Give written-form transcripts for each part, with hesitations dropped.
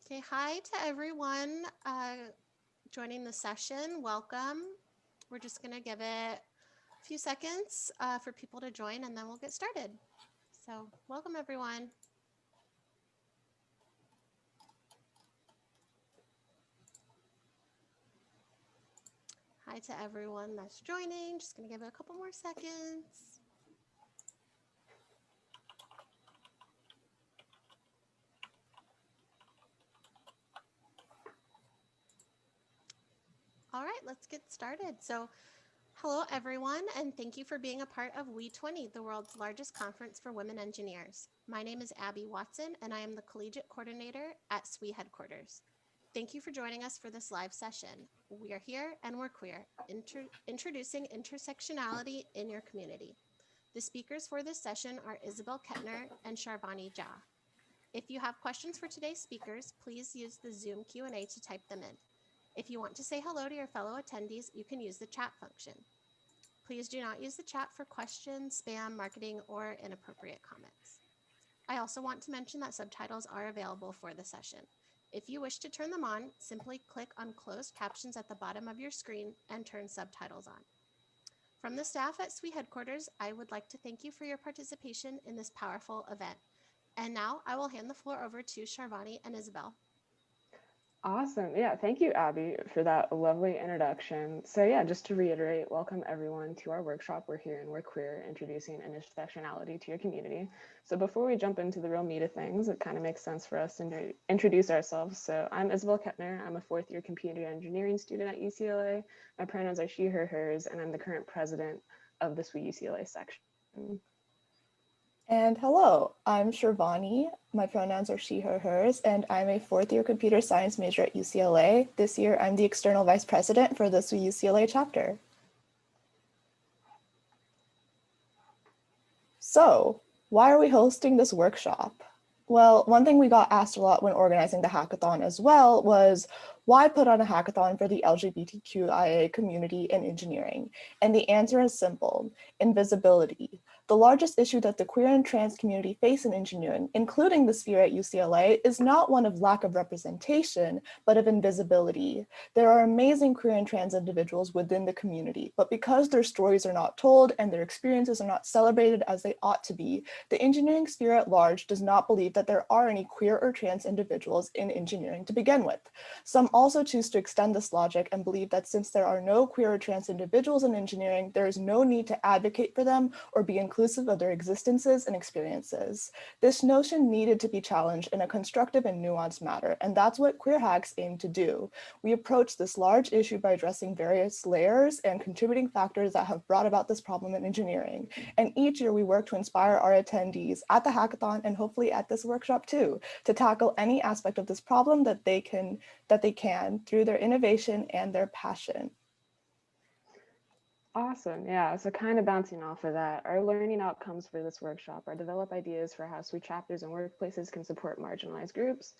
Okay, hi to everyone joining the session. Welcome. We're just going to give it a few seconds for people to join and then we'll get started. So welcome everyone. Hi to everyone that's joining. Just going to give it a couple more seconds. All right, let's get started. So hello everyone, and thank you for being a part of WE20, the world's largest conference for women engineers. My name is Abby Watson, and I am the collegiate coordinator at SWE headquarters. Thank you for joining us for this live session. We are here and we're queer, introducing intersectionality in your community. The speakers for this session are Isabel Ketner and Sharvani Jha. If you have questions for today's speakers, please use the Zoom Q&A to type them in. If you want to say hello to your fellow attendees, you can use the chat function. Please do not use the chat for questions, spam, marketing, or inappropriate comments. I also want to mention that subtitles are available for the session. If you wish to turn them on, simply click on closed captions at the bottom of your screen and turn subtitles on. From the staff at SWE headquarters, I would like to thank you for your participation in this powerful event. And now I will hand the floor over to Sharvani and Isabel. Awesome. Yeah, thank you, Abby, for that lovely introduction. So yeah, just to reiterate, welcome everyone to our workshop. We're here and we're queer, introducing intersectionality to your community. So before we jump into the real meat of things, it kind of makes sense for us to introduce ourselves. So I'm Isabel Ketner. I'm a fourth year computer engineering student at UCLA. My pronouns are she, her, hers, and I'm the current president of the SWE-UCLA section. And hello, I'm Sharvani. My pronouns are she, her, hers, and I'm a fourth year computer science major at UCLA. This year, I'm the external vice president for the SWE-UCLA chapter. So, why are we hosting this workshop? Well, one thing we got asked a lot when organizing the hackathon as well was, why put on a hackathon for the LGBTQIA community in engineering? And the answer is simple: invisibility. The largest issue that the queer and trans community face in engineering, including the sphere at UCLA, is not one of lack of representation, but of invisibility. There are amazing queer and trans individuals within the community, but because their stories are not told and their experiences are not celebrated as they ought to be, the engineering sphere at large does not believe that there are any queer or trans individuals in engineering to begin with. Some also choose to extend this logic and believe that since there are no queer or trans individuals in engineering, there is no need to advocate for them or be inclusive of their existences and experiences. This notion needed to be challenged in a constructive and nuanced manner, and that's what QWER Hacks aim to do. We approach this large issue by addressing various layers and contributing factors that have brought about this problem in engineering. And each year we work to inspire our attendees at the hackathon and hopefully at this workshop too, to tackle any aspect of this problem that they can through their innovation and their passion. Awesome. Yeah. So kind of bouncing off of that, our learning outcomes for this workshop are develop ideas for how SWE chapters and workplaces can support marginalized groups,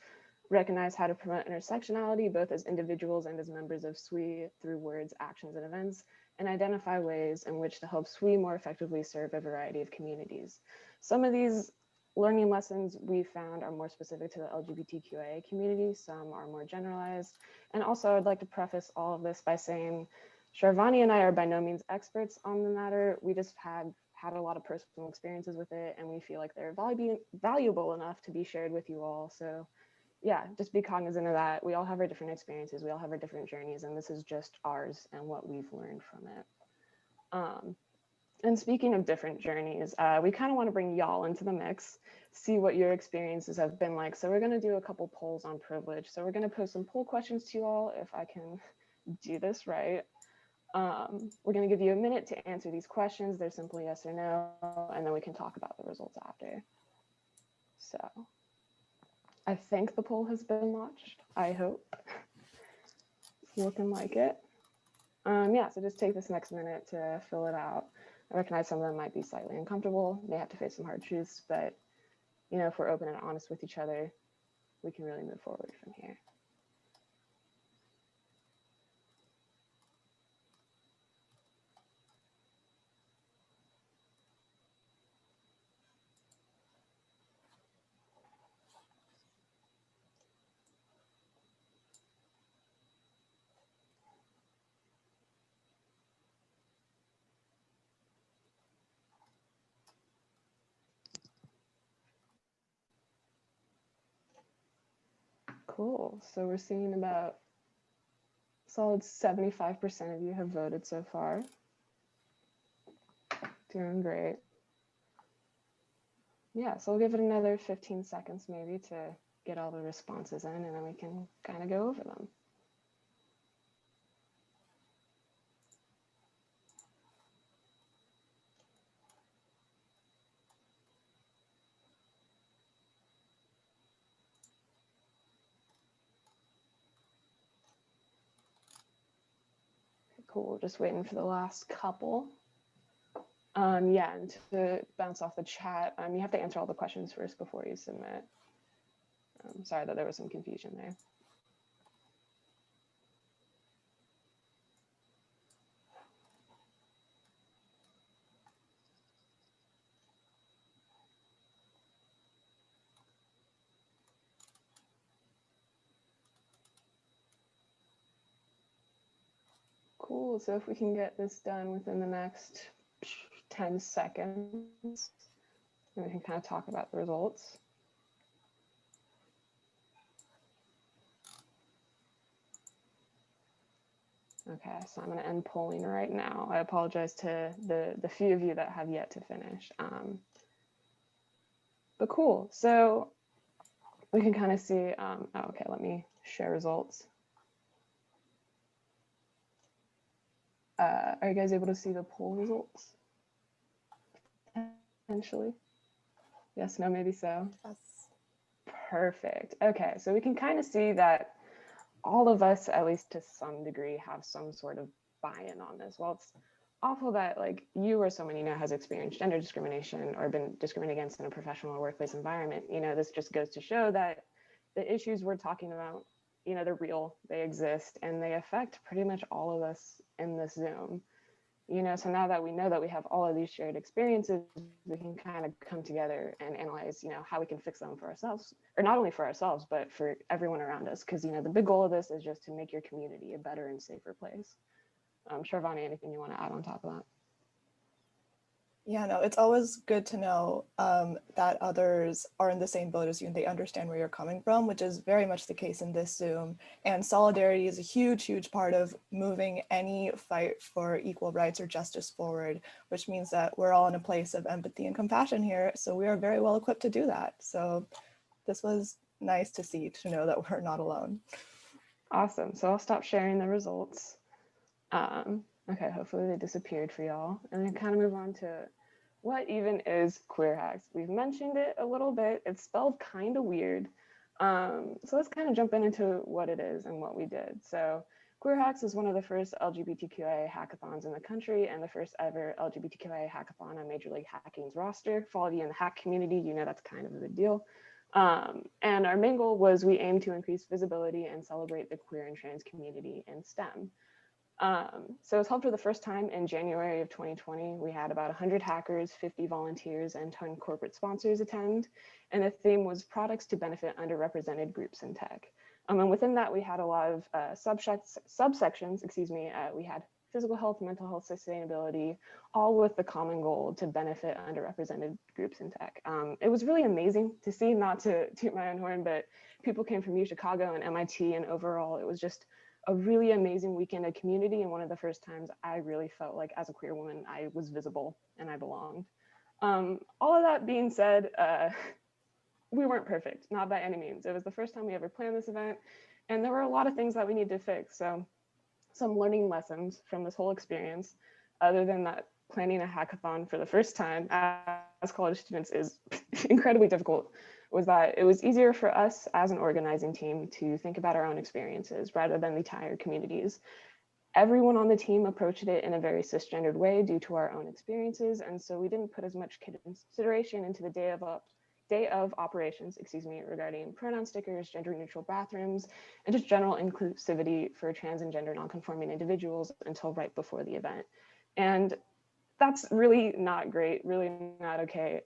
recognize how to promote intersectionality, both as individuals and as members of SWE through words, actions, and events, and identify ways in which to help SWE more effectively serve a variety of communities. Some of these learning lessons we found are more specific to the LGBTQIA community, some are more generalized. And also I'd like to preface all of this by saying, Sharvani and I are by no means experts on the matter. We just had a lot of personal experiences with it, and we feel like they're valuable enough to be shared with you all. So yeah, just be cognizant of that. We all have our different experiences, we all have our different journeys, and this is just ours and what we've learned from it. And speaking of different journeys, we kind of want to bring y'all into the mix, see what your experiences have been like. So we're going to do a couple polls on privilege. So we're going to pose some poll questions to you all, if I can do this right. We're going to give you a minute to answer these questions. They're simply yes or no, and then we can talk about the results after. So I think the poll has been launched. I hope. It's looking like it. Yeah, so just take this next minute to fill it out. I recognize some of them might be slightly uncomfortable, may have to face some hard truths, but you know, if we're open and honest with each other, we can really move forward from here. Cool. So we're seeing about solid 75% of you have voted so far. Doing great. Yeah, so we'll give it another 15 seconds maybe to get all the responses in, and then we can kind of go over them. Cool, just waiting for the last couple. Yeah, and to bounce off the chat, you have to answer all the questions first before you submit. Sorry that there was some confusion there. Cool, so if we can get this done within the next 10 seconds, then we can kind of talk about the results. Okay, so I'm going to end polling right now. I apologize to the few of you that have yet to finish. But cool, so we can kind of see, okay, let me share results. Are you guys able to see the poll results? Potentially? Yes, no, maybe so. Yes. Perfect. Okay, so we can kind of see that all of us, at least to some degree, have some sort of buy-in on this. Well, it's awful that like you or someone you know has experienced gender discrimination or been discriminated against in a professional or workplace environment. You know, this just goes to show that the issues we're talking about, you know, they're real, they exist, and they affect pretty much all of us in this Zoom. You know, so now that we know that we have all of these shared experiences, we can kind of come together and analyze, you know, how we can fix them for ourselves, or not only for ourselves, but for everyone around us. Because, you know, the big goal of this is just to make your community a better and safer place. Sharvani, anything you want to add on top of that? Yeah, no, it's always good to know that others are in the same boat as you and they understand where you're coming from, which is very much the case in this Zoom. And solidarity is a huge, huge part of moving any fight for equal rights or justice forward, which means that we're all in a place of empathy and compassion here. So we are very well equipped to do that. So this was nice to see, to know that we're not alone. Awesome. So I'll stop sharing the results. Okay, hopefully they disappeared for y'all. And then kind of move on to what even is QWER Hacks. We've mentioned it a little bit. It's spelled kind of weird. So let's kind of jump into what it is and what we did. So QWER Hacks is one of the first LGBTQIA hackathons in the country and the first ever LGBTQIA hackathon on Major League Hacking's roster. For all of you in the hack community, you know that's kind of a big deal. And our main goal was we aim to increase visibility and celebrate the queer and trans community in STEM. So it was held for the first time in January of 2020. We had about 100 hackers, 50 volunteers, and 10 corporate sponsors attend. And the theme was products to benefit underrepresented groups in tech. And within that, we had a lot of subsections, we had physical health, mental health, sustainability, all with the common goal to benefit underrepresented groups in tech. It was really amazing to see, not to toot my own horn, but people came from Chicago and MIT, and overall, it was just a really amazing weekend of community, and one of the first times I really felt like as a queer woman, I was visible and I belonged. All of that being said, we weren't perfect, not by any means. It was the first time we ever planned this event, and there were a lot of things that we need to fix. So some learning lessons from this whole experience, other than that planning a hackathon for the first time as college students is incredibly difficult, was that it was easier for us as an organizing team to think about our own experiences rather than the entire communities. Everyone on the team approached it in a very cisgendered way due to our own experiences, and so we didn't put as much consideration into the day of operations, regarding pronoun stickers, gender neutral bathrooms, and just general inclusivity for trans and gender nonconforming individuals until right before the event. And that's really not great, really not okay.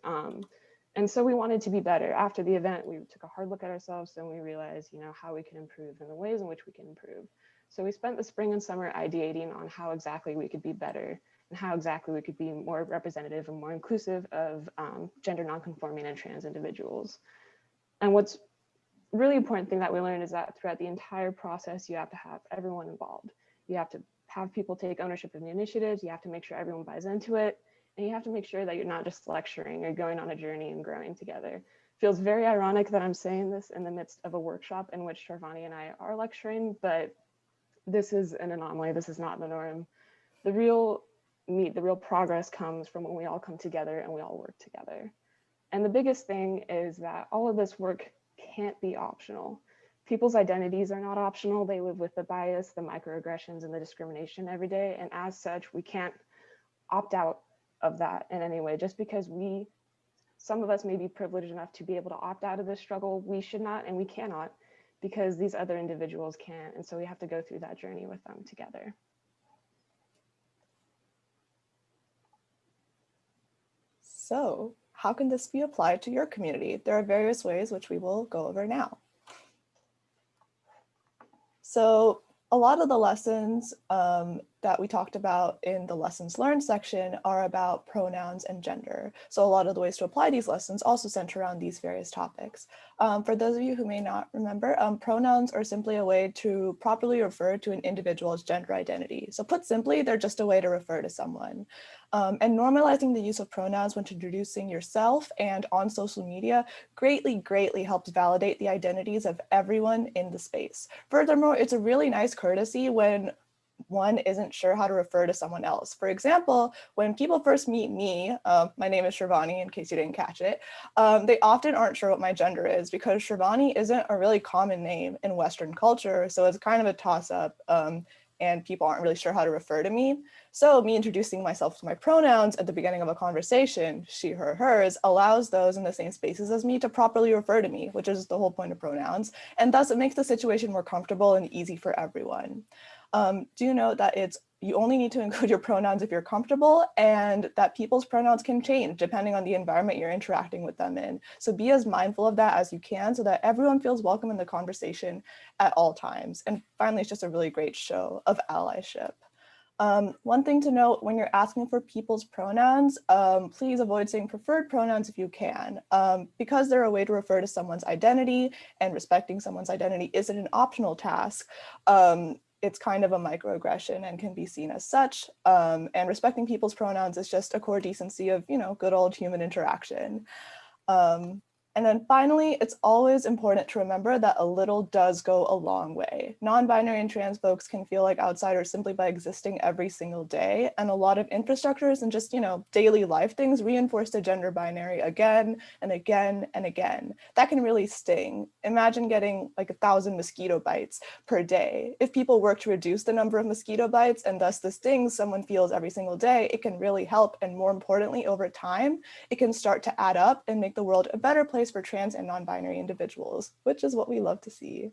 And so we wanted to be better. After the event, we took a hard look at ourselves and we realized, you know, how we can improve and the ways in which we can improve. So we spent the spring and summer ideating on how exactly we could be better and how exactly we could be more representative and more inclusive of gender nonconforming and trans individuals. And what's really important thing that we learned is that throughout the entire process, you have to have everyone involved. You have to have people take ownership of the initiatives. You have to make sure everyone buys into it. And you have to make sure that you're not just lecturing or going on a journey and growing together. Feels very ironic that I'm saying this in the midst of a workshop in which Sharvani and I are lecturing, but this is an anomaly. This is not the norm. The real progress comes from when we all come together and we all work together. And the biggest thing is that all of this work can't be optional. People's identities are not optional. They live with the bias, the microaggressions, and the discrimination every day. And as such, we can't opt out of that in any way. Just because some of us may be privileged enough to be able to opt out of this struggle, we should not and we cannot, because these other individuals can. And so we have to go through that journey with them together. So, how can this be applied to your community? There are various ways which we will go over now. So, a lot of the lessons that we talked about in the lessons learned section are about pronouns and gender. So a lot of the ways to apply these lessons also center around these various topics. For those of you who may not remember, pronouns are simply a way to properly refer to an individual's gender identity. So put simply, they're just a way to refer to someone. And normalizing the use of pronouns when introducing yourself and on social media greatly helps validate the identities of everyone in the space. Furthermore, it's a really nice courtesy when one isn't sure how to refer to someone else. For example, when people first meet me, my name is Sharvani, in case you didn't catch it, they often aren't sure what my gender is because Sharvani isn't a really common name in Western culture, so it's kind of a toss-up, and people aren't really sure how to refer to me. So me introducing myself to my pronouns at the beginning of a conversation, she, her, hers, allows those in the same spaces as me to properly refer to me, which is the whole point of pronouns, and thus it makes the situation more comfortable and easy for everyone. Do note that you only need to include your pronouns if you're comfortable, and that people's pronouns can change depending on the environment you're interacting with them in. So be as mindful of that as you can so that everyone feels welcome in the conversation at all times. And finally, it's just a really great show of allyship. One thing to note when you're asking for people's pronouns, please avoid saying preferred pronouns if you can, because they're a way to refer to someone's identity, and respecting someone's identity isn't an optional task. It's kind of a microaggression and can be seen as such. And respecting people's pronouns is just a core decency of, good old human interaction. And then finally, it's always important to remember that a little does go a long way. Non-binary and trans folks can feel like outsiders simply by existing every single day. And a lot of infrastructures and just, daily life things reinforce the gender binary again and again and again. That can really sting. Imagine getting like 1,000 mosquito bites per day. If people work to reduce the number of mosquito bites and thus the stings someone feels every single day, it can really help. And more importantly, over time, it can start to add up and make the world a better place for trans and non-binary individuals, which is what we love to see.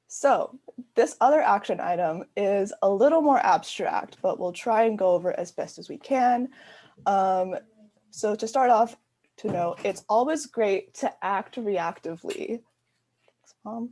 So this other action item is a little more abstract, but we'll try and go over as best as we can. So to start off, to know, it's always great to act reactively. Thanks, Mom.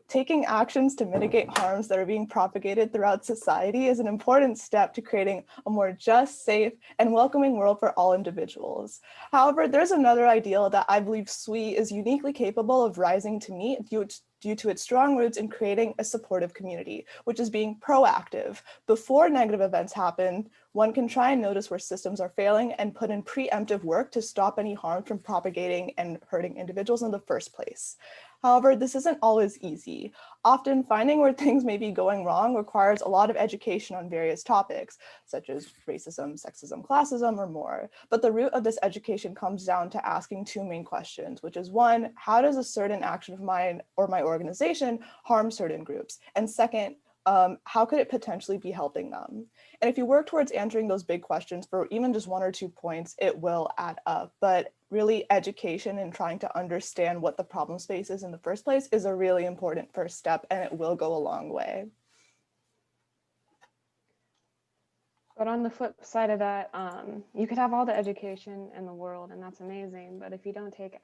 Taking actions to mitigate harms that are being propagated throughout society is an important step to creating a more just, safe, and welcoming world for all individuals. However, there's another ideal that I believe SWE is uniquely capable of rising to meet due to its strong roots in creating a supportive community, which is being proactive. Before negative events happen, one can try and notice where systems are failing and put in preemptive work to stop any harm from propagating and hurting individuals in the first place. However, this isn't always easy. Often finding where things may be going wrong requires a lot of education on various topics, such as racism, sexism, classism, or more. But the root of this education comes down to asking two main questions, which is one, how does a certain action of mine or my organization harm certain groups? And second, how could it potentially be helping them? And if you work towards answering those big questions for even just 1 or 2 points, it will add up. But really, education and trying to understand what the problem space is in the first place is a really important first step, and it will go a long way. But on the flip side of that, you could have all the education in the world, and that's amazing. But if you don't take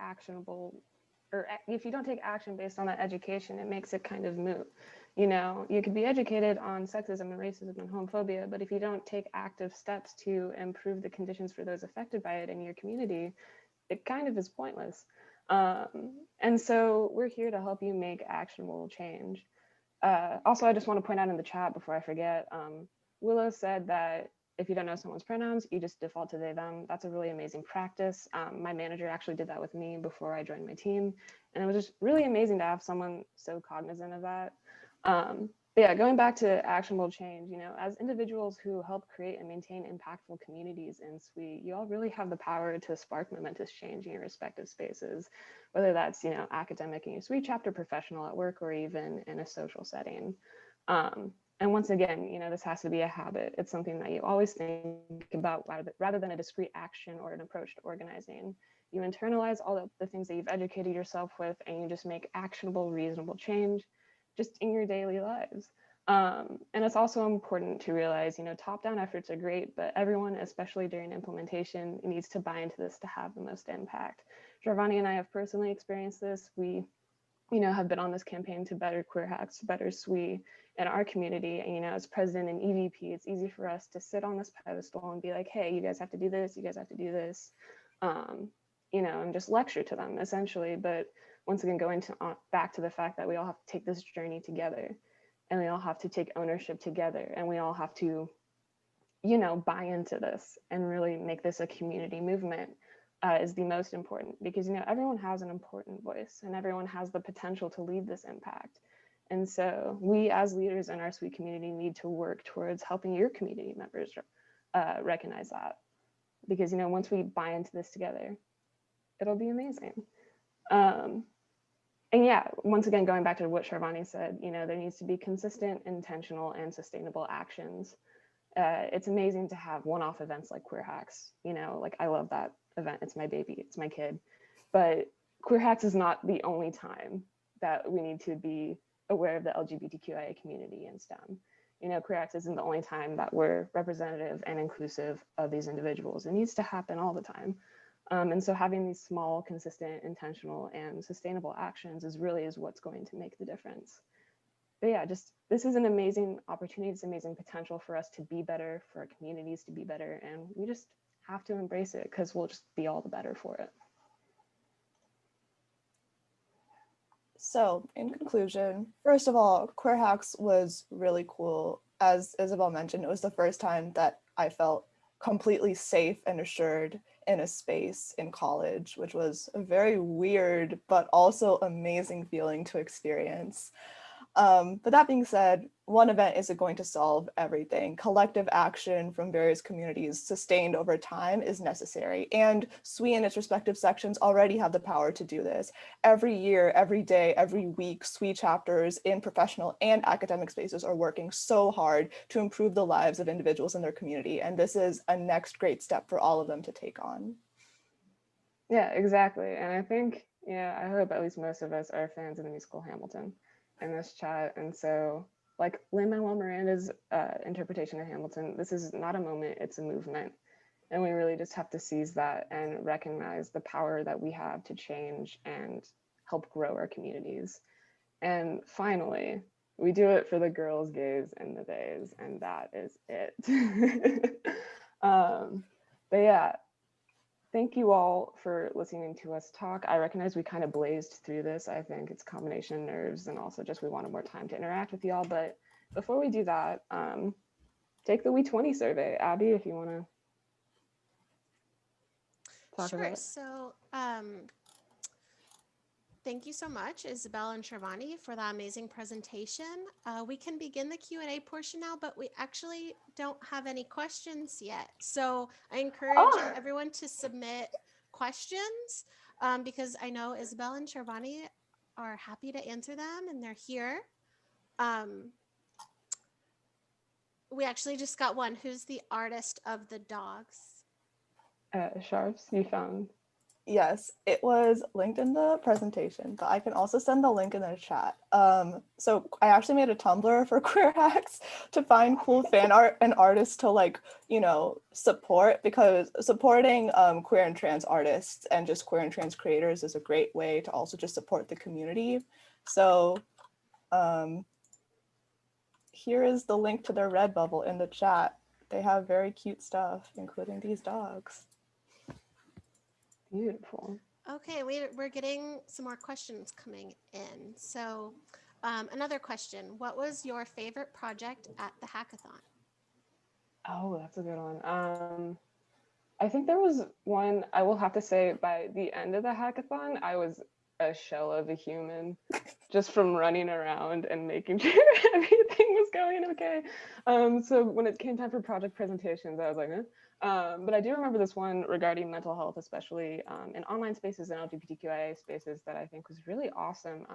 if you don't take action based on that education, it makes it kind of moot. You could be educated on sexism and racism and homophobia, but if you don't take active steps to improve the conditions for those affected by it in your community, it kind of is pointless. And so we're here to help you make actionable change. Also, I just want to point out in the chat before I forget, Willow said that if you don't know someone's pronouns, you just default to they, them. That's a really amazing practice. My manager actually did that with me before I joined my team. And it was just really amazing to have someone so cognizant of that. But yeah, going back to actionable change, you know, as individuals who help create and maintain impactful communities in SWE, you all really have the power to spark momentous change in your respective spaces, whether that's, you know, academic in your SWE chapter, professional at work, or even in a social setting. And once again, you know, this has to be a habit. It's something that you always think about rather than a discrete action or an approach to organizing. You internalize all the things that you've educated yourself with, and you just make actionable, reasonable change just in your daily lives. And it's also important to realize, you know, top-down efforts are great, but everyone, especially during implementation, needs to buy into this to have the most impact. Sharvani and I have personally experienced this. We, you know, have been on this campaign to better QWER Hacks, better SWE in our community. And, you know, as president and EVP, it's easy for us to sit on this pedestal and be like, hey, you guys have to do this, you guys have to do this, you know, and just lecture to them essentially. But once again, going to back to the fact that we all have to take this journey together, and we all have to take ownership together, and we all have to, you know, buy into this and really make this a community movement is the most important, because, you know, everyone has an important voice and everyone has the potential to lead this impact. And so we as leaders in our SWE community need to work towards helping your community members recognize that, because, you know, once we buy into this together, it'll be amazing. And yeah, once again, going back to what Sharvani said, you know, there needs to be consistent, intentional, and sustainable actions. It's amazing to have one-off events like QWER Hacks. You know, like, I love that event. It's my baby, it's my kid. But QWER Hacks is not the only time that we need to be aware of the LGBTQIA community in STEM. You know, QWER Hacks isn't the only time that we're representative and inclusive of these individuals. It needs to happen all the time. And so having these small, consistent, intentional, and sustainable actions is what's going to make the difference. But yeah, just, this is an amazing opportunity. It's amazing potential for us to be better, for our communities to be better. And we just have to embrace it, because we'll just be all the better for it. So in conclusion, first of all, QWER Hacks was really cool. As Isabel mentioned, it was the first time that I felt completely safe and assured in a space in college, which was a very weird but also amazing feeling to experience. But that being said, one event isn't going to solve everything. Collective action from various communities sustained over time is necessary. And SWE and its respective sections already have the power to do this. Every year, every day, every week, SWE chapters in professional and academic spaces are working so hard to improve the lives of individuals in their community. And this is a next great step for all of them to take on. Yeah, exactly. And I think, yeah, I hope at least most of us are fans of the musical Hamilton in this chat. And so, like Lin-Manuel Miranda's interpretation of Hamilton, this is not a moment, it's a movement. And we really just have to seize that and recognize the power that we have to change and help grow our communities. And finally, we do it for the girls, gays, and the theys, and that is it. But yeah, thank you all for listening to us talk. I recognize we kind of blazed through this. I think it's a combination of nerves and also just we wanted more time to interact with y'all. But before we do that, take the WE20 survey. Abby, if you want to talk about it. So thank you so much, Isabel and Sharvani, for that amazing presentation. We can begin the Q&A portion now, but we actually don't have any questions yet. So I encourage everyone to submit questions because I know Isabel and Sharvani are happy to answer them, and they're here. We actually just got one. Who's the artist of the dogs? Sharps, you found. Yes, it was linked in the presentation, but I can also send the link in the chat. So I actually made a Tumblr for QWER Hacks to find cool fan art and artists to, like, you know, support, because supporting queer and trans artists and just queer and trans creators is a great way to also just support the community. So here is the link to their Redbubble in the chat. They have very cute stuff, including these dogs. Beautiful. Okay, we're getting some more questions coming in. So, another question. What was your favorite project at the hackathon? Oh, that's a good one. I think there was one, I will have to say, by the end of the hackathon, I was a shell of a human just from running around and making sure everything was going okay. So when it came time for project presentations, I was like, but I do remember this one regarding mental health, especially in online spaces and LGBTQIA spaces, that I think was really awesome.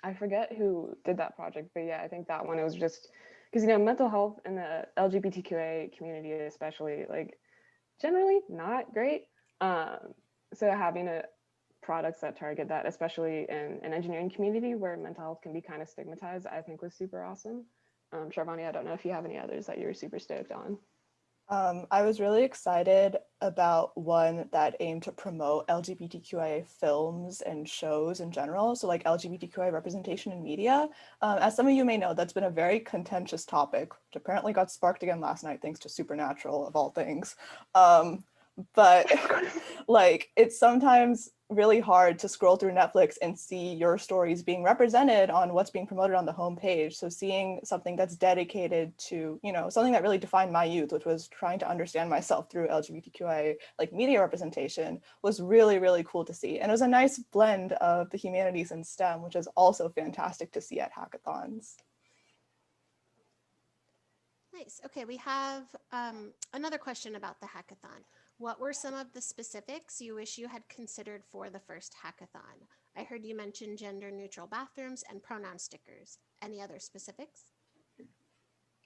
I forget who did that project, but yeah, I think that one, it was just because, mental health in the LGBTQA community, especially, like, generally not great. Um, so having a products that target that, especially in an engineering community where mental health can be kind of stigmatized, I think was super awesome. Sharvani, I don't know if you have any others that you're super stoked on. I was really excited about one that aimed to promote LGBTQIA films and shows in general. So like LGBTQIA representation in media. As some of you may know, that's been a very contentious topic, which apparently got sparked again last night thanks to Supernatural of all things. But like it's sometimes really hard to scroll through Netflix and see your stories being represented on what's being promoted on the homepage. So seeing something that's dedicated to, something that really defined my youth, which was trying to understand myself through LGBTQIA like media representation, was really, really cool to see. And it was a nice blend of the humanities and STEM, which is also fantastic to see at hackathons. Nice. Okay, we have another question about the hackathon. What were some of the specifics you wish you had considered for the first hackathon? I heard you mention gender neutral bathrooms and pronoun stickers. Any other specifics?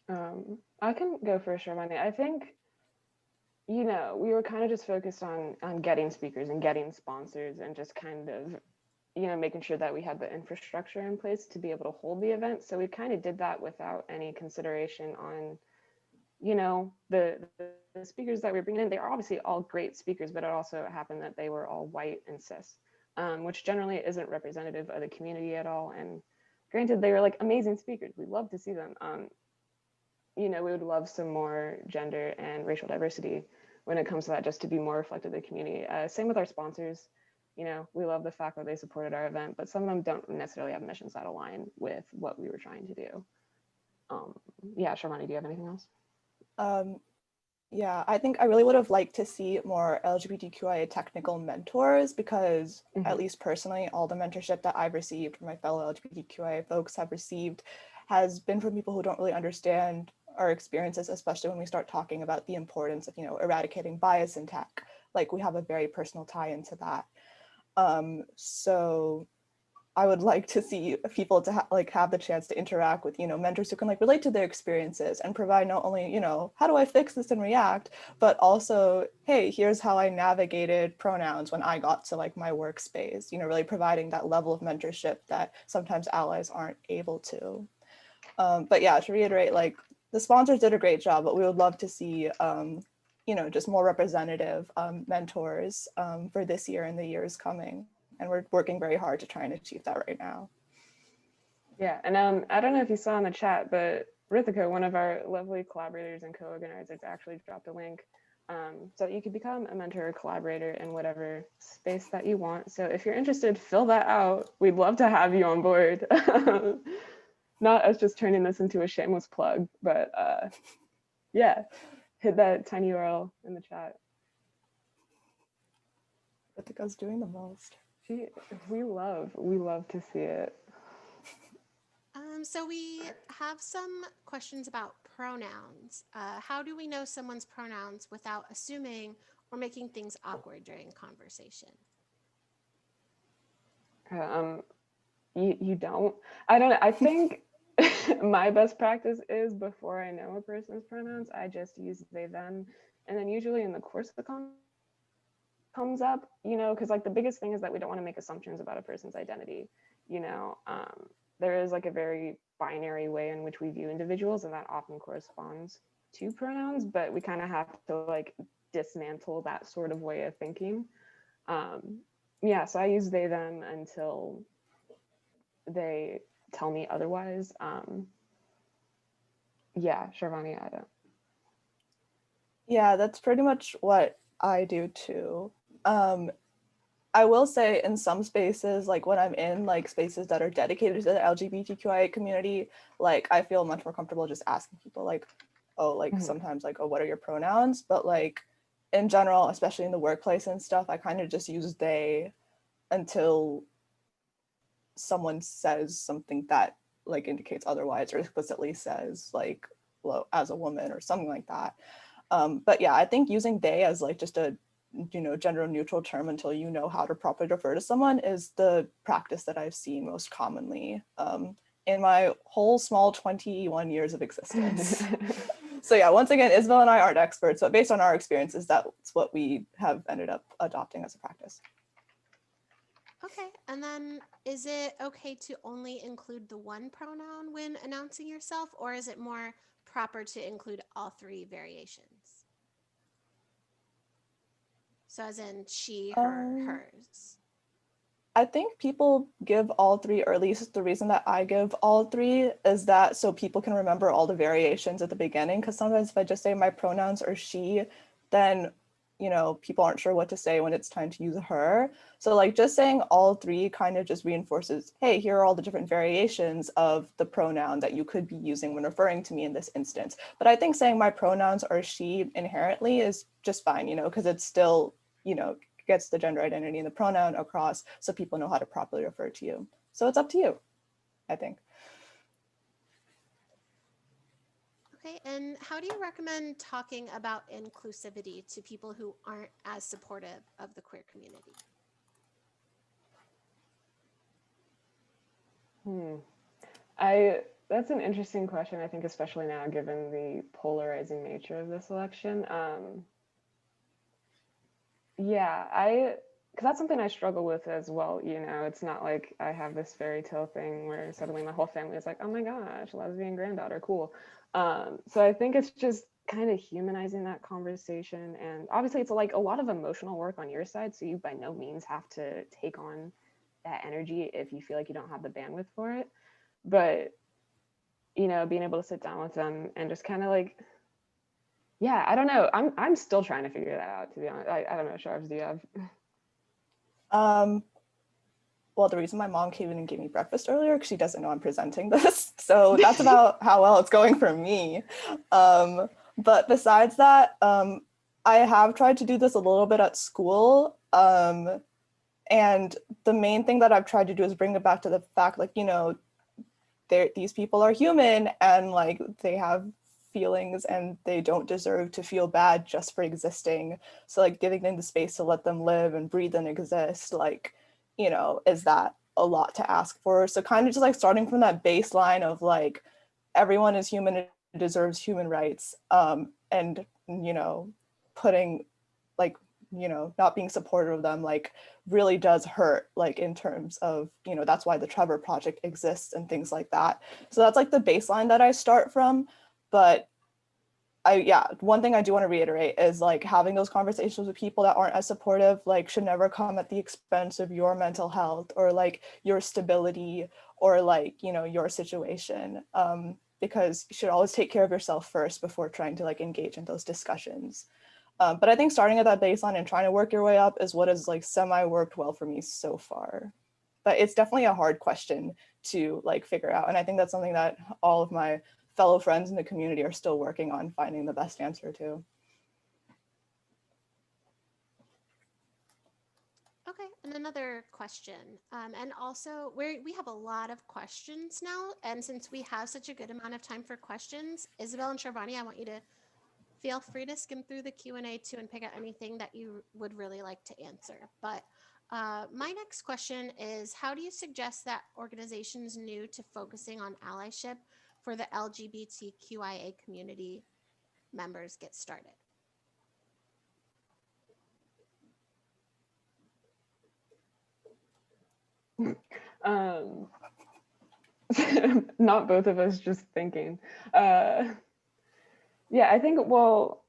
I can go first, Sharvani. I think, we were kind of just focused on getting speakers and getting sponsors and just kind of, making sure that we had the infrastructure in place to be able to hold the event. So we kind of did that without any consideration on, the speakers that we were bringing in. They are obviously all great speakers, but it also happened that they were all white and cis, which generally isn't representative of the community at all. And granted, they were like amazing speakers. We love to see them. We would love some more gender and racial diversity when it comes to that, just to be more reflective of the community. Same with our sponsors. We love the fact that they supported our event, but some of them don't necessarily have missions that align with what we were trying to do. Yeah, Sharvani, do you have anything else? Yeah, I think I really would have liked to see more LGBTQIA technical mentors because, at least personally, all the mentorship that I've received from my fellow LGBTQIA folks have received has been from people who don't really understand our experiences, especially when we start talking about the importance of, eradicating bias in tech. Like we have a very personal tie into that. So I would like to see people to have the chance to interact with, mentors who can relate to their experiences and provide not only, how do I fix this in React, but also, hey, here's how I navigated pronouns when I got to my workspace, really providing that level of mentorship that sometimes allies aren't able to. But yeah, to reiterate, the sponsors did a great job, but we would love to see, just more representative mentors for this year and the years coming. And we're working very hard to try and achieve that right now. Yeah, and I don't know if you saw in the chat, but Rithika, one of our lovely collaborators and co-organizers, actually dropped a link so that you could become a mentor or collaborator in whatever space that you want. So if you're interested, fill that out. We'd love to have you on board. Not us just turning this into a shameless plug, but yeah, hit that tiny URL in the chat. Rithika's doing the most. We love to see it. So we have some questions about pronouns. How do we know someone's pronouns without assuming or making things awkward during conversation? You don't. I don't know. I think my best practice is, before I know a person's pronouns, I just use they, them. And then usually in the course of the comes up, because the biggest thing is that we don't want to make assumptions about a person's identity. There is a very binary way in which we view individuals, and that often corresponds to pronouns, but we kind of have to dismantle that sort of way of thinking. Yeah, so I use they, them until they tell me otherwise. Yeah, Sharvani, I don't. Yeah, that's pretty much what I do too. I will say in some spaces, like when I'm in like spaces that are dedicated to the LGBTQIA community, like I feel much more comfortable just asking people like, oh, like sometimes like, oh, what are your pronouns? But like in general, especially in the workplace and stuff, I kind of just use they until someone says something that like indicates otherwise or explicitly says like, well, as a woman or something like that. But yeah, I think using they as like just a gender neutral term until you know how to properly refer to someone is the practice that I've seen most commonly in my whole small 21 years of existence. So yeah, once again, Isabel and I aren't experts, but based on our experiences, that's what we have ended up adopting as a practice. Okay, and then is it okay to only include the one pronoun when announcing yourself, or is it more proper to include all three variations? So, as in she, her, hers. I think people give all three, or at least the reason that I give all three is that so people can remember all the variations at the beginning. Because sometimes if I just say my pronouns are she, then people aren't sure what to say when it's time to use her. So like just saying all three kind of just reinforces, hey, here are all the different variations of the pronoun that you could be using when referring to me in this instance. But I think saying my pronouns are she inherently is just fine, because it's still, gets the gender identity and the pronoun across so people know how to properly refer to you. So it's up to you, I think. Okay, and how do you recommend talking about inclusivity to people who aren't as supportive of the queer community? That's an interesting question, I think, especially now, given the polarizing nature of this election. Because that's something I struggle with as well. It's not like I have this fairy tale thing where suddenly my whole family is like, oh my gosh, lesbian granddaughter, cool. So I think it's just kind of humanizing that conversation. And obviously it's like a lot of emotional work on your side. So you by no means have to take on that energy if you feel like you don't have the bandwidth for it. But, being able to sit down with them and just kind of like, yeah, I don't know. I'm still trying to figure that out, to be honest. I don't know, Sharvs, do you have? Well, the reason my mom came in and gave me breakfast earlier because she doesn't know I'm presenting this. So that's about how well it's going for me. But besides that, I have tried to do this a little bit at school. And the main thing that I've tried to do is bring it back to the fact, like, these people are human and like they have feelings and they don't deserve to feel bad just for existing. So like giving them the space to let them live and breathe and exist, like, is that a lot to ask for? So kind of just like starting from that baseline of like everyone is human and deserves human rights, and putting like not being supportive of them like really does hurt, like in terms of that's why the Trevor Project exists and things like that. So that's like the baseline that I start from. But one thing I do want to reiterate is like having those conversations with people that aren't as supportive like should never come at the expense of your mental health or like your stability or like your situation, because you should always take care of yourself first before trying to like engage in those discussions. But I think starting at that baseline and trying to work your way up is what has like semi worked well for me so far. But it's definitely a hard question to like figure out. And I think that's something that all of my fellow friends in the community are still working on finding the best answer to. Okay, and another question. And also, we have a lot of questions now. And since we have such a good amount of time for questions, Isabel and Sharvani, I want you to feel free to skim through the Q&A too and pick out anything that you would really like to answer. But my next question is, how do you suggest that organizations new to focusing on allyship for the LGBTQIA community members get started? Not both of us, just thinking. I think, well,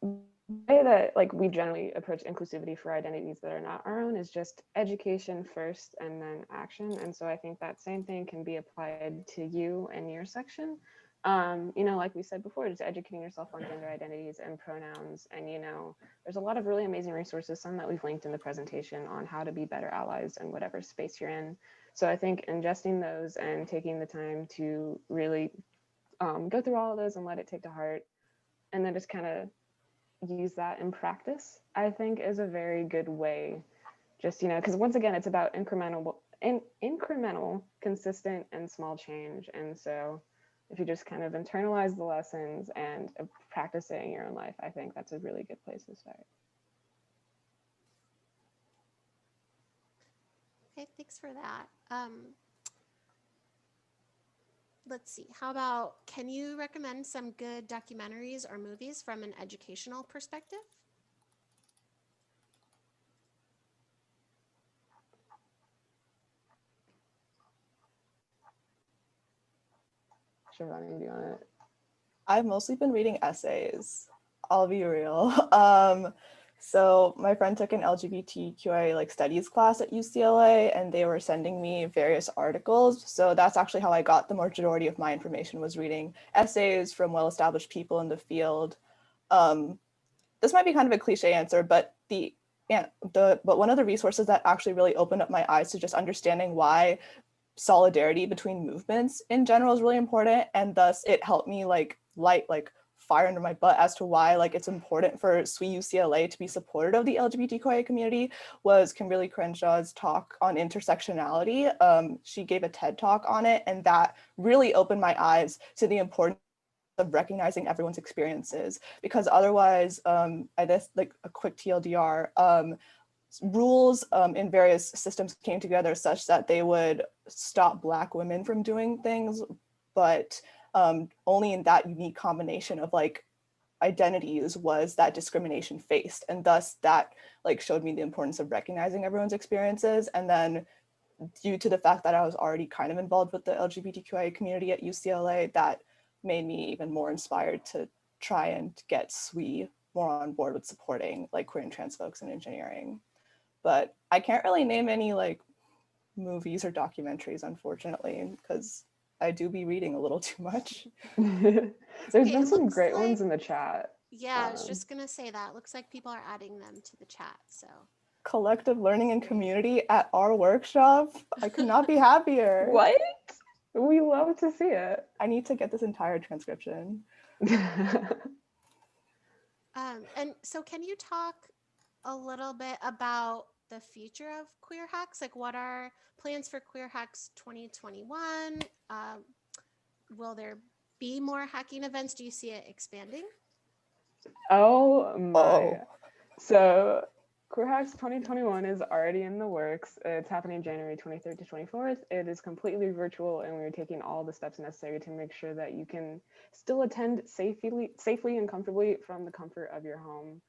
the way that like we generally approach inclusivity for identities that are not our own is just education first and then action. And so I think that same thing can be applied to you and your section. Like we said before, just educating yourself on gender identities and pronouns. And, there's a lot of really amazing resources, some that we've linked in the presentation on how to be better allies in whatever space you're in. So I think ingesting those and taking the time to really go through all of those and let it take to heart, and then just kind of use that in practice, I think is a very good way. Just, because once again, it's about incremental, consistent, and small change. And so if you just kind of internalize the lessons and practice it in your own life, I think that's a really good place to start. Okay, thanks for that. Let's see. How about, can you recommend some good documentaries or movies from an educational perspective? Sharvani, do you want it? I've mostly been reading essays. I'll be real. So my friend took an LGBTQIA studies class at UCLA, and they were sending me various articles. So that's actually how I got the majority of my information, was reading essays from well-established people in the field. This might be kind of a cliche answer, but but one of the resources that actually really opened up my eyes to just understanding why solidarity between movements in general is really important, and thus it helped me light fire under my butt as to why it's important for SWE-UCLA to be supportive of the LGBTQIA community, was Kimberly Crenshaw's talk on intersectionality. She gave a TED talk on it, and that really opened my eyes to the importance of recognizing everyone's experiences, because otherwise, I guess a quick TLDR, rules in various systems came together such that they would stop Black women from doing things, but only in that unique combination of identities was that discrimination faced. And thus that showed me the importance of recognizing everyone's experiences. And then due to the fact that I was already kind of involved with the LGBTQIA community at UCLA, that made me even more inspired to try and get SWE more on board with supporting queer and trans folks in engineering. But I can't really name any movies or documentaries, unfortunately, because I do be reading a little too much. There's been some great ones in the chat. Yeah, I was just gonna say that. Looks like people are adding them to the chat. So collective learning and community at our workshop. I could not be happier. What? We love to see it. I need to get this entire transcription. And so can you talk a little bit about the future of QWER Hacks? What are plans for QWER Hacks 2021? Will there be more hacking events? Do you see it expanding? Oh my. So QWER Hacks 2021 is already in the works. It's happening January 23rd to 24th. It is completely virtual, and we're taking all the steps necessary to make sure that you can still attend safely and comfortably from the comfort of your home.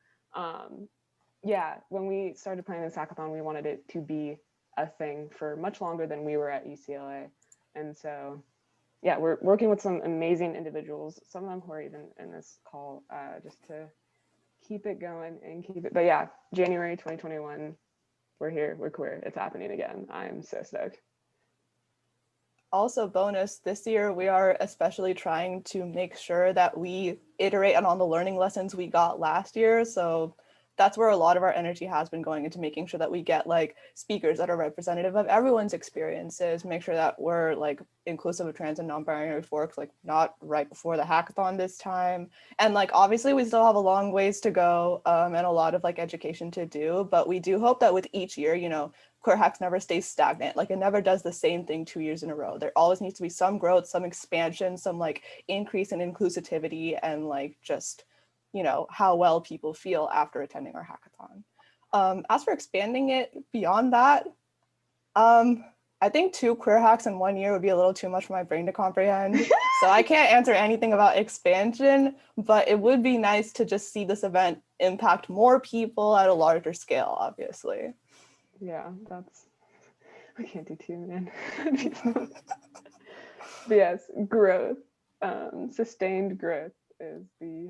Yeah, when we started planning this hackathon, we wanted it to be a thing for much longer than we were at UCLA. And so, yeah, we're working with some amazing individuals, some of them who are even in this call, just to keep it going and keep it. But yeah, January 2021, we're here, we're queer, it's happening again. I'm so stoked. Also, bonus, this year we are especially trying to make sure that we iterate on the learning lessons we got last year. So that's where a lot of our energy has been going into making sure that we get speakers that are representative of everyone's experiences, make sure that we're inclusive of trans and non-binary folks, not right before the hackathon this time. And obviously we still have a long ways to go and a lot of education to do, but we do hope that with each year, QWER Hacks never stays stagnant. It never does the same thing 2 years in a row. There always needs to be some growth, some expansion, some increase in inclusivity, and just how well people feel after attending our hackathon. As for expanding it beyond that, I think 2 QWER Hacks in 1 year would be a little too much for my brain to comprehend. So I can't answer anything about expansion, but it would be nice to just see this event impact more people at a larger scale, obviously. Yeah, we can't do 2, man. But yes, growth, sustained growth is the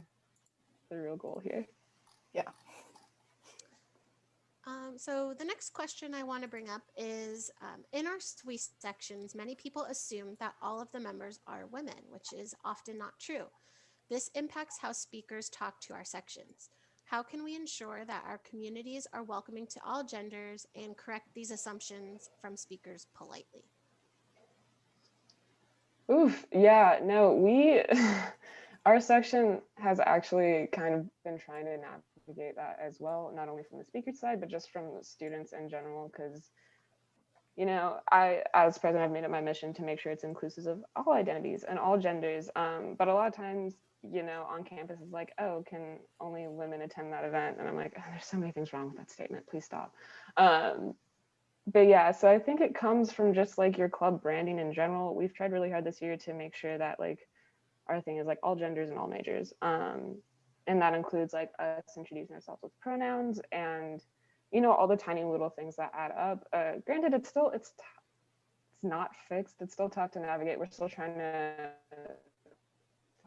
real goal here. Yeah. So the next question I want to bring up is, in our SWE sections, many people assume that all of the members are women, which is often not true. This impacts how speakers talk to our sections. How can we ensure that our communities are welcoming to all genders and correct these assumptions from speakers politely? Oof, yeah, no, we, our section has actually kind of been trying to navigate that as well, not only from the speaker side, but just from the students in general, because, you know, I, as president, I've made it my mission to make sure it's inclusive of all identities and all genders. But a lot of times, you know, on campus it's like, oh, can only women attend that event? And I'm like, oh, there's so many things wrong with that statement. Please stop. But yeah, so I think it comes from just like your club branding in general. We've tried really hard this year to make sure that like our thing is like all genders and all majors. And that includes like us introducing ourselves with pronouns and, you know, all the tiny little things that add up. Granted, it's not fixed. It's still tough to navigate. We're still trying to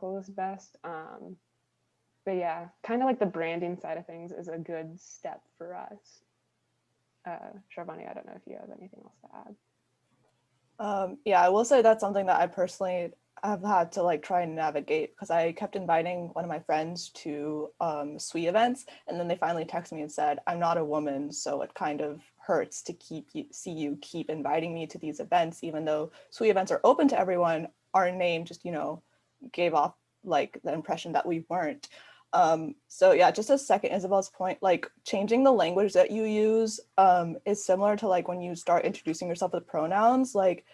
pull this best. But yeah, kind of like the branding side of things is a good step for us. Sharvani, I don't know if you have anything else to add. Yeah, I will say that's something that I personally have had to like try and navigate, because I kept inviting one of my friends to SWE events, and then they finally texted me and said, I'm not a woman, so it kind of hurts to see you keep inviting me to these events, even though SWE events are open to everyone. Our name just, you know, gave off like the impression that we weren't. So yeah, just a second Isabel's point, like changing the language that you use is similar to like when you start introducing yourself with pronouns. Like,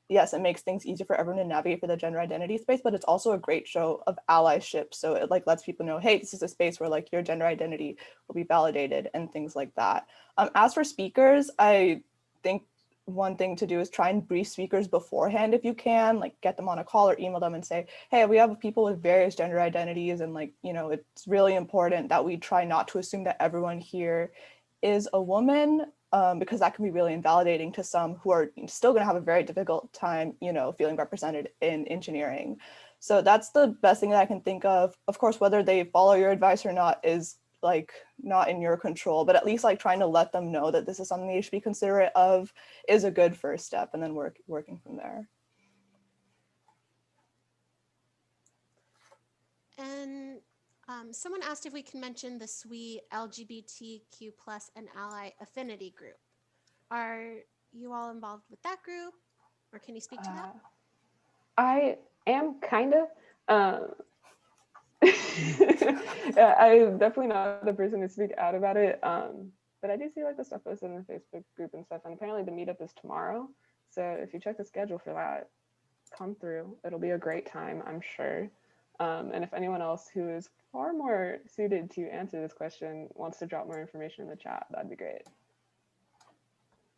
yes, it makes things easier for everyone to navigate for the gender identity space, but it's also a great show of allyship. So it like lets people know, hey, this is a space where like your gender identity will be validated and things like that. As for speakers, I think one thing to do is try and brief speakers beforehand if you can, like get them on a call or email them and say, hey, we have people with various gender identities, and like, you know, it's really important that we try not to assume that everyone here is a woman, because that can be really invalidating to some who are still going to have a very difficult time, you know, feeling represented in engineering. So that's the best thing that I can think of. Of course, whether they follow your advice or not is like not in your control, but at least like trying to let them know that this is something you should be considerate of is a good first step, and then working from there. And someone asked if we can mention the SWE LGBTQ plus and ally affinity group. Are you all involved with that group, or can you speak to that? I am kind of. Yeah, I'm definitely not the person to speak out about it. But I do see like the stuff posted in the Facebook group and stuff. And apparently the meetup is tomorrow. So if you check the schedule for that, come through. It'll be a great time, I'm sure. And if anyone else who is far more suited to answer this question wants to drop more information in the chat, that'd be great.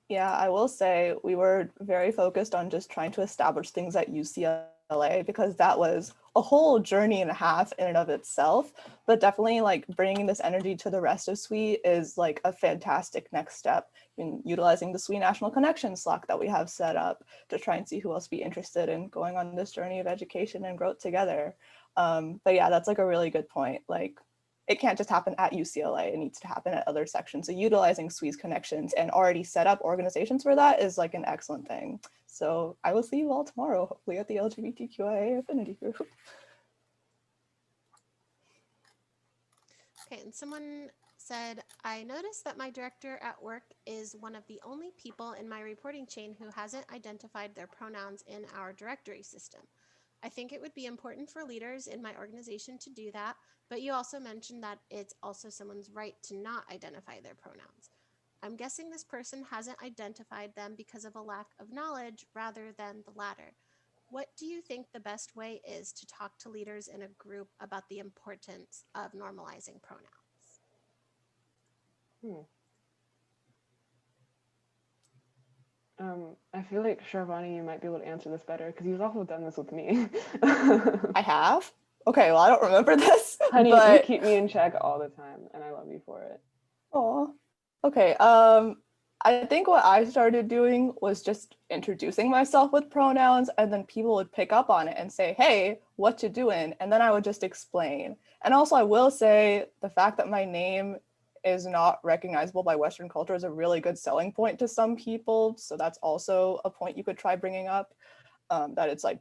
Yeah, I will say we were very focused on just trying to establish things at UCLA, because that was a whole journey and a half in and of itself. But definitely like bringing this energy to the rest of SWE is like a fantastic next step in utilizing the SWE National Connection Slack that we have set up to try and see who else be interested in going on this journey of education and growth together. But yeah, that's like a really good point. Like, it can't just happen at UCLA, it needs to happen at other sections. So utilizing SWE's connections and already set up organizations for that is like an excellent thing. So I will see you all tomorrow, hopefully at the LGBTQIA affinity group. Okay, and someone said, I noticed that my director at work is one of the only people in my reporting chain who hasn't identified their pronouns in our directory system. I think it would be important for leaders in my organization to do that, but you also mentioned that it's also someone's right to not identify their pronouns. I'm guessing this person hasn't identified them because of a lack of knowledge rather than the latter. What do you think the best way is to talk to leaders in a group about the importance of normalizing pronouns? I feel like Sharvani, you might be able to answer this better because you've also done this with me. I have? Okay, well, I don't remember this. Honey, but... you keep me in check all the time, and I love you for it. Oh, okay. I think what I started doing was just introducing myself with pronouns, and then people would pick up on it and say, hey, what you doing? And then I would just explain. And also I will say the fact that my name is not recognizable by Western culture is a really good selling point to some people. So that's also a point you could try bringing up, that it's like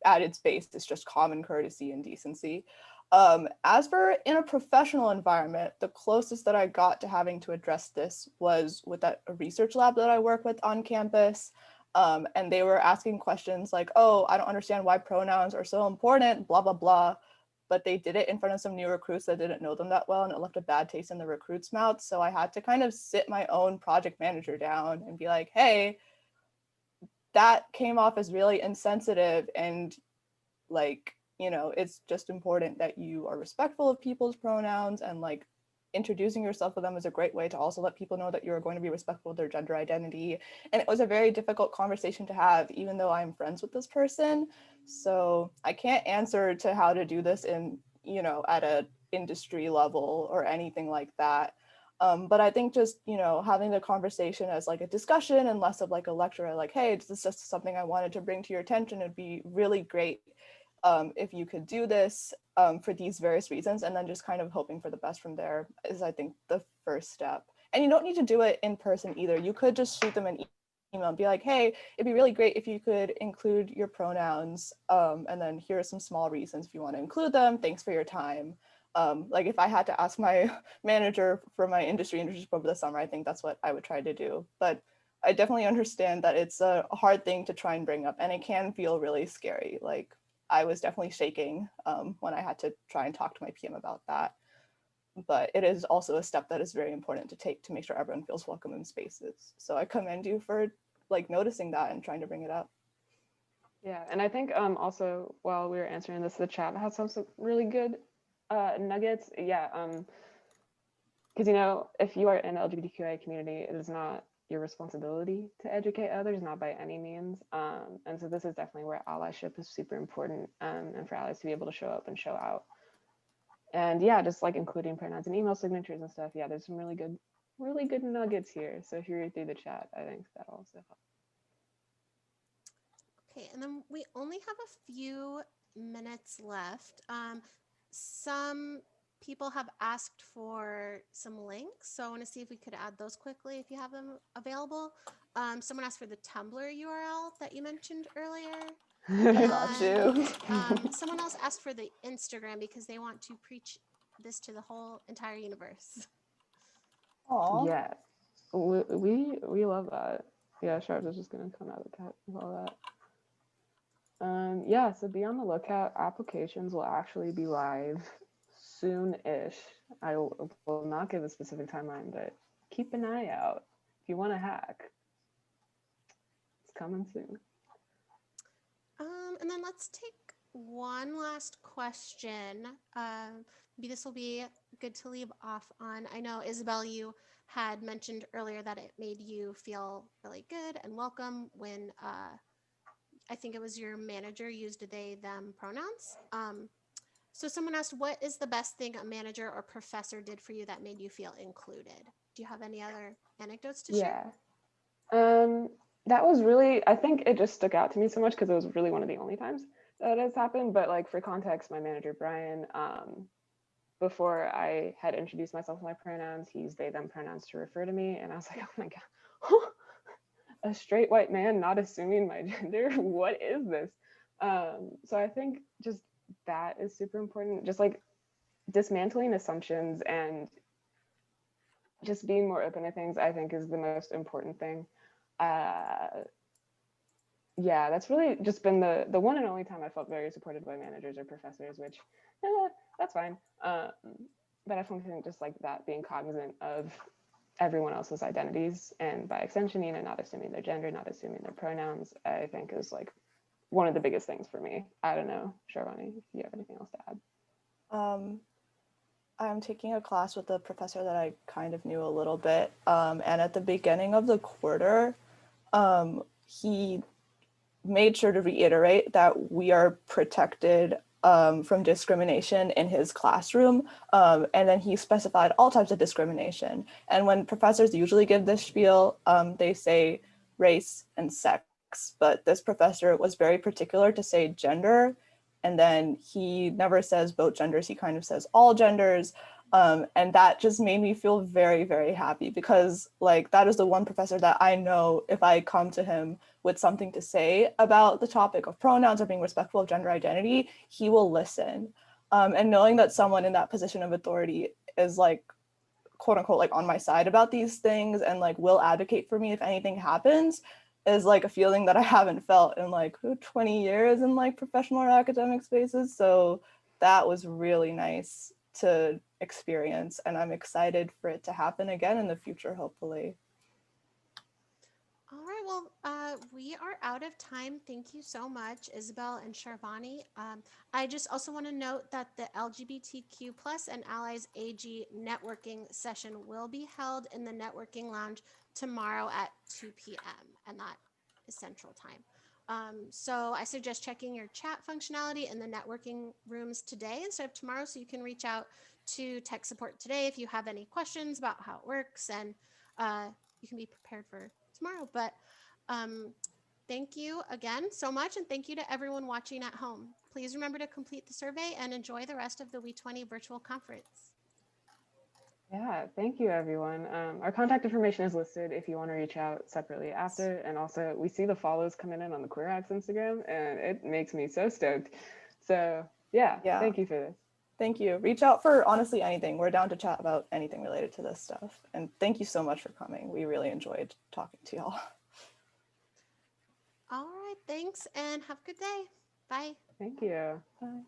at its base, it's just common courtesy and decency. As for in a professional environment, the closest that I got to having to address this was with that research lab that I work with on campus. And they were asking questions like, oh, I don't understand why pronouns are so important, blah, blah, blah. But they did it in front of some new recruits that didn't know them that well, and it left a bad taste in the recruits' mouth. So I had to kind of sit my own project manager down and be like, hey, that came off as really insensitive, and like, you know, it's just important that you are respectful of people's pronouns, and like introducing yourself with them is a great way to also let people know that you're going to be respectful of their gender identity. And it was a very difficult conversation to have, even though I'm friends with this person. So I can't answer to how to do this in, you know, at a industry level or anything like that. But I think just, you know, having the conversation as like a discussion and less of like a lecture, like, hey, this is just something I wanted to bring to your attention. It'd be really great if you could do this for these various reasons, and then just kind of hoping for the best from there is, I think, the first step. And you don't need to do it in person either. You could just shoot them an email and be like, hey, it'd be really great if you could include your pronouns, and then here are some small reasons if you want to include them. Thanks for your time. Like if I had to ask my manager for my industry internship over the summer, I think that's what I would try to do. But I definitely understand that it's a hard thing to try and bring up, and it can feel really scary. Like I was definitely shaking when I had to try and talk to my PM about that. But it is also a step that is very important to take to make sure everyone feels welcome in spaces. So I commend you for like noticing that and trying to bring it up. Yeah, and I think also while we were answering this, the chat had some really good nuggets. Yeah, because you know, if you are in the LGBTQIA community, it is not your responsibility to educate others, not by any means. And so this is definitely where allyship is super important, and for allies to be able to show up and show out. And yeah, just like including pronouns and email signatures and stuff. Yeah, there's some really good nuggets here. So if you read through the chat, I think that also helps. Okay, and then we only have a few minutes left. Some people have asked for some links, so I want to see if we could add those quickly if you have them available. Someone asked for the Tumblr URL that you mentioned earlier. I got you. Someone else asked for the Instagram because they want to preach this to the whole entire universe. Aw. Yeah, we love that. Yeah, Sharp is just gonna come out of the cat with all that. Yeah, so be on the lookout. Applications will actually be live soon-ish. I will not give a specific timeline, but keep an eye out if you want to hack. It's coming soon. And then let's take one last question. Maybe this will be good to leave off on. I know, Isabel, you had mentioned earlier that it made you feel really good and welcome when I think it was your manager used they, them pronouns. So someone asked, what is the best thing a manager or professor did for you that made you feel included? Do you have any other anecdotes to share? Yeah. That was really, I think it just stuck out to me so much because it was really one of the only times that has happened. But like for context, my manager, Brian, before I had introduced myself with my pronouns, he used they, them pronouns to refer to me. And I was like, oh my God, a straight white man not assuming my gender? What is this? So I think just that is super important. Just like dismantling assumptions and just being more open to things, I think is the most important thing. Yeah, that's really just been the one and only time I felt very supported by managers or professors, which that's fine. But I think just like that, being cognizant of everyone else's identities, and by extension, you know, not assuming their gender, not assuming their pronouns, I think is like one of the biggest things for me. I don't know, Sharvani, if you have anything else to add. I'm taking a class with a professor that I kind of knew a little bit, and at the beginning of the quarter, he made sure to reiterate that we are protected from discrimination in his classroom, and then he specified all types of discrimination. And when professors usually give this spiel, they say race and sex, but this professor was very particular to say gender, and then he never says both genders, he kind of says all genders. And that just made me feel very, very happy because like that is the one professor that I know if I come to him with something to say about the topic of pronouns or being respectful of gender identity, he will listen. And knowing that someone in that position of authority is like, quote unquote, like on my side about these things and like will advocate for me if anything happens is like a feeling that I haven't felt in like 20 years in like professional or academic spaces. So that was really nice to experience, and I'm excited for it to happen again in the future, hopefully. All right, well, we are out of time. Thank you so much, Isabel and Sharvani. I just also want to note that the LGBTQ plus and Allies AG networking session will be held in the networking lounge tomorrow at 2 p.m. and that is Central Time. So I suggest checking your chat functionality in the networking rooms today instead of tomorrow, so you can reach out to tech support today if you have any questions about how it works, and you can be prepared for tomorrow. But thank you again so much, and thank you to everyone watching at home. Please remember to complete the survey and enjoy the rest of the WE20 virtual conference. Yeah, thank you, everyone. Our contact information is listed if you want to reach out separately after. And also, we see the follows coming in on the QWER Hacks Instagram, and it makes me so stoked. So yeah, thank you for this. Thank you. Reach out for honestly anything. We're down to chat about anything related to this stuff. And thank you so much for coming. We really enjoyed talking to y'all. All right, thanks, and have a good day. Bye. Thank you. Bye.